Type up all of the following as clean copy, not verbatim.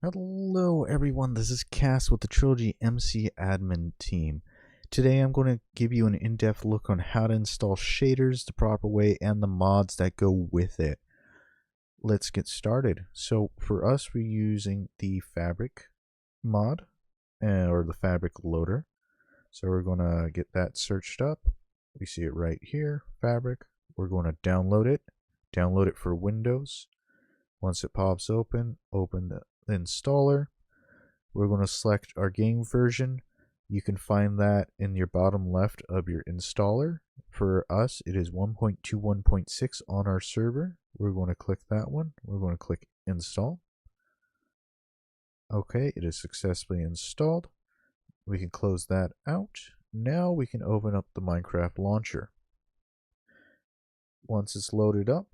Hello everyone, this is Cass with the Trilogy MC admin team. Today I'm going to give you an in-depth look on how to install shaders the proper way and the mods that go with it. Let's get started. So for us, we're using the fabric mod or the fabric loader. So we're going to get that searched up. We see it right here, fabric. We're going to download it for Windows. Once it pops open the installer. We're going to select our game version. You can find that in your bottom left of your installer. For us, it is 1.21.6 on our server. We're going to click that one. We're going to click install. Okay, it is successfully installed. We can close that out. Now we can open up the Minecraft launcher. Once it's loaded up,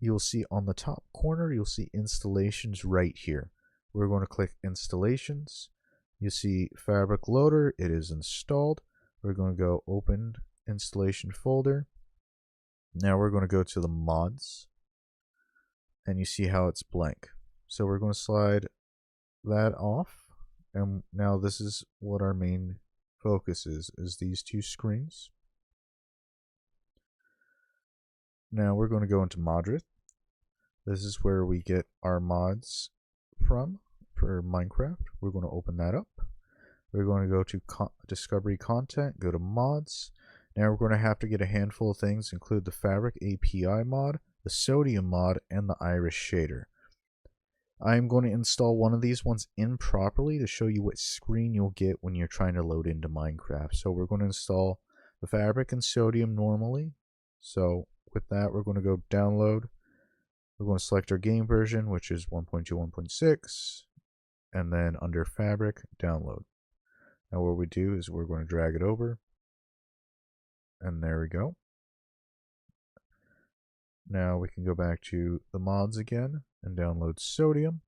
you'll see on the top corner, you'll see installations right here. We're going to click installations. You see fabric loader, it is installed. We're going to go open installation folder. Now we're going to go to the mods and you see how it's blank. So we're going to slide that off, and now this is what our main focus is these two screens. Now we're going to go into Modrit. This is where we get our mods from for Minecraft. We're going to open that up. We're going to go to Discovery Content, go to Mods. Now we're going to have to get a handful of things, include the Fabric API mod, the Sodium mod, and the Iris shader. I'm going to install one of these ones improperly to show you what screen you'll get when you're trying to load into Minecraft. So we're going to install the Fabric and Sodium normally. So with that, we're going to go download. We're going to select our game version, which is 1.21.6, and then under Fabric, download. Now what we do is we're going to drag it over, and there we go. Now we can go back to the mods again and download Sodium.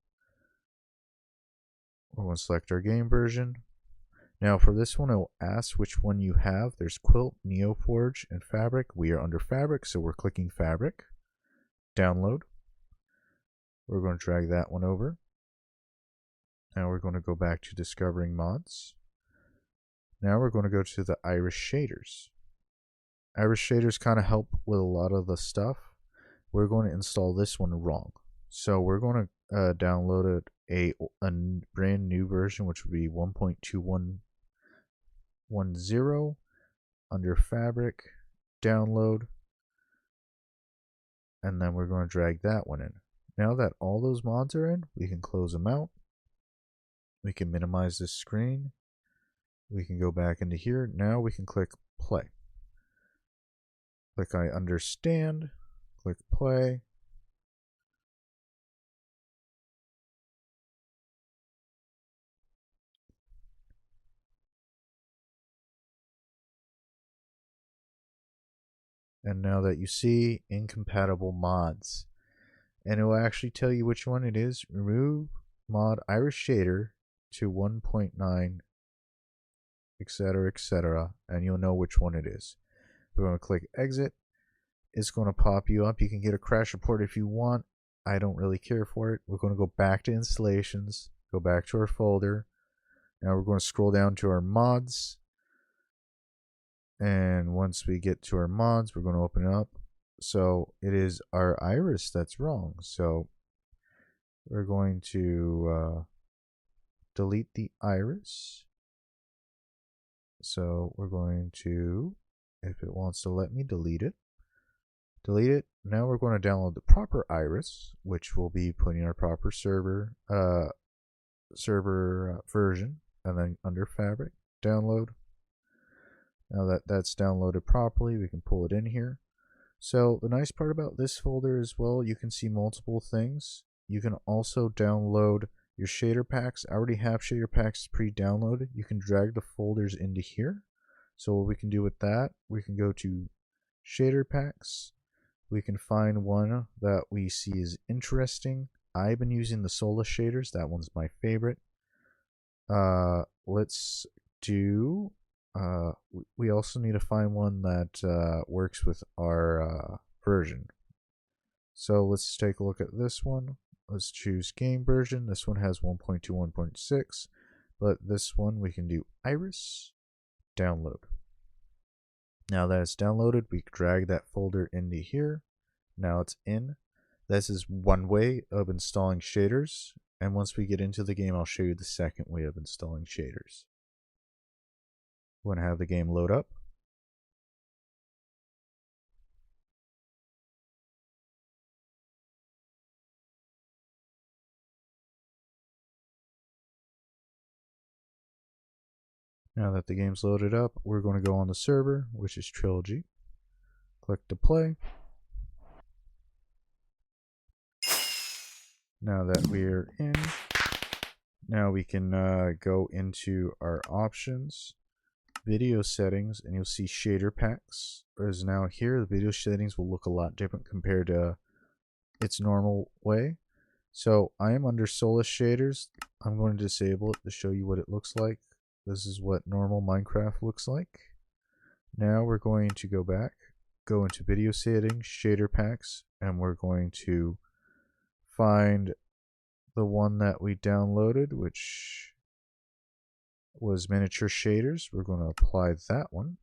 We're going to select our game version. Now for this one, it will ask which one you have. There's Quilt, Neoforge, and Fabric. We are under Fabric, so we're clicking Fabric. Download. We're going to drag that one over. Now we're going to go back to discovering mods. Now we're going to go to the Iris shaders. Iris shaders kind of help with a lot of the stuff. We're going to install this one wrong. So we're going to download a brand new version, which would be 1.2110 under Fabric, download, and then we're going to drag that one in. Now that all those mods are in, we can close them out. We can minimize this screen. We can go back into here. Now we can click play. Click I understand. Click play. And now that you see incompatible mods, and it will actually tell you which one it is. Remove mod Iris shader to 1.9, etc., and you'll know which one it is. We're going to click exit. It's going to pop you up. You can get a crash report if you want. I don't really care for it. We're going to go back to installations, go back to our folder. Now we're going to scroll down to our mods. And once we get to our mods, we're going to open it up. So it is our Iris that's wrong. So we're going to delete the Iris. So we're going to, if it wants to let me delete it. Now we're going to download the proper Iris, which will be putting our proper server version, and then under Fabric, download. Now that that's downloaded properly, we can pull it in here. So the nice part about this folder as well, you can see multiple things. You can also download your shader packs. I already have shader packs pre-downloaded. You can drag the folders into here. So what we can do with that, we can go to shader packs. We can find one that we see is interesting. I've been using the Sola shaders. That one's my favorite. Let's do... we also need to find one that works with our version. So let's take a look at this one. Let's choose game version. This one has 1.2, 1.6, but this one we can do iris, download. Now that it's downloaded, we drag that folder into here. Now it's in. This is one way of installing shaders, and once we get into the game, I'll show you the second way of installing shaders. We're going to have the game load up. Now that the game's loaded up, we're going to go on the server, which is Trilogy. Click to play. Now that we're in, now we can go into our options, video settings, and you'll see shader packs. Whereas now here, the video settings will look a lot different compared to its normal way. So I am under Solus shaders. I'm going to disable it to show you what it looks like. This is what normal Minecraft looks like. Now we're going to go back, go into video settings, shader packs, and we're going to find the one that we downloaded, which was miniature shaders. We're going to apply that one.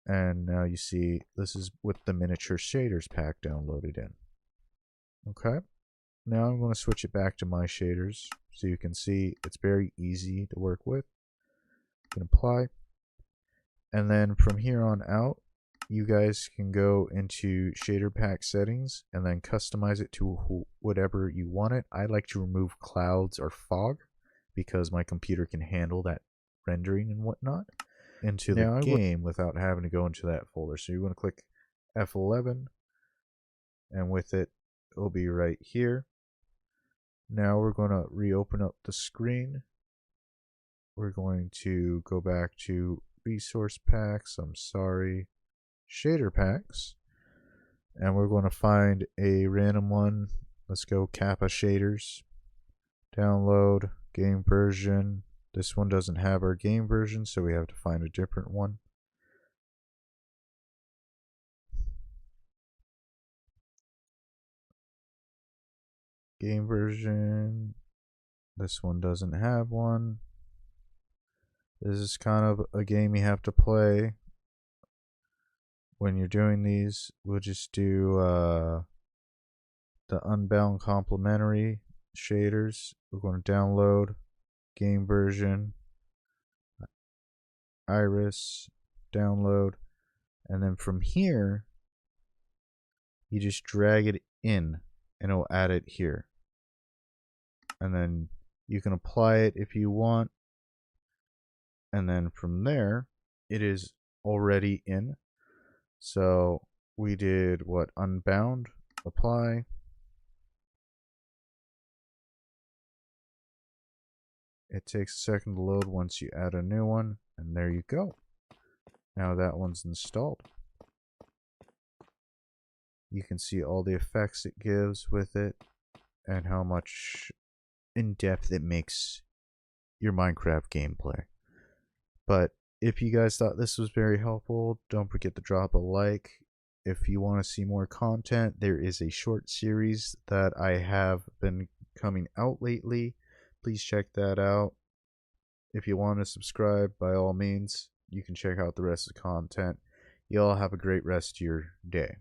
And now you see this is with the miniature shaders pack downloaded in. Okay. Now I'm going to switch it back to my shaders so you can see it's very easy to work with. You can apply. And then from here on out, you guys can go into shader pack settings and then customize it to whatever you want it. I like to remove clouds or fog because my computer can handle that rendering and whatnot into the game without having to go into that folder. So you're going to click F11 and with it, it'll be right here. Now we're going to reopen up the screen. We're going to go back to resource packs, shader packs, and we're going to find a random one. Let's go Kappa shaders, download, game version. This one doesn't have our game version, so we have to find a different one. Game version. This one doesn't have one. This is kind of a game you have to play when you're doing these. We'll just do the Unbound complementary shaders. We're going to download game version, iris, download, and then from here you just drag it in and it'll add it here. And then you can apply it if you want. And then from there, it is already in. So we did what? Unbound, apply. It takes a second to load once you add a new one. And there you go. Now that one's installed. You can see all the effects it gives with it and how much in depth it makes your Minecraft gameplay. But if you guys thought this was very helpful, don't forget to drop a like. If you want to see more content, there is a short series that I have been coming out lately. Please check that out. If you want to subscribe, by all means, you can check out the rest of the content. You all have a great rest of your day.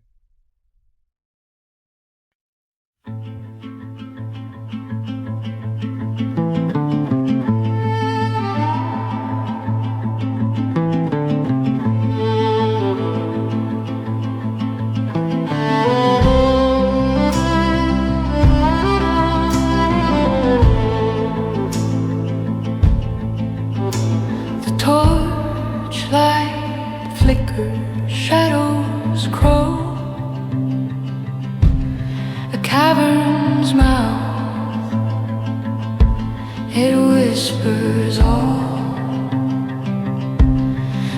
Torchlight flickers, shadows crawl, a cavern's mouth, it whispers all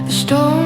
the storm.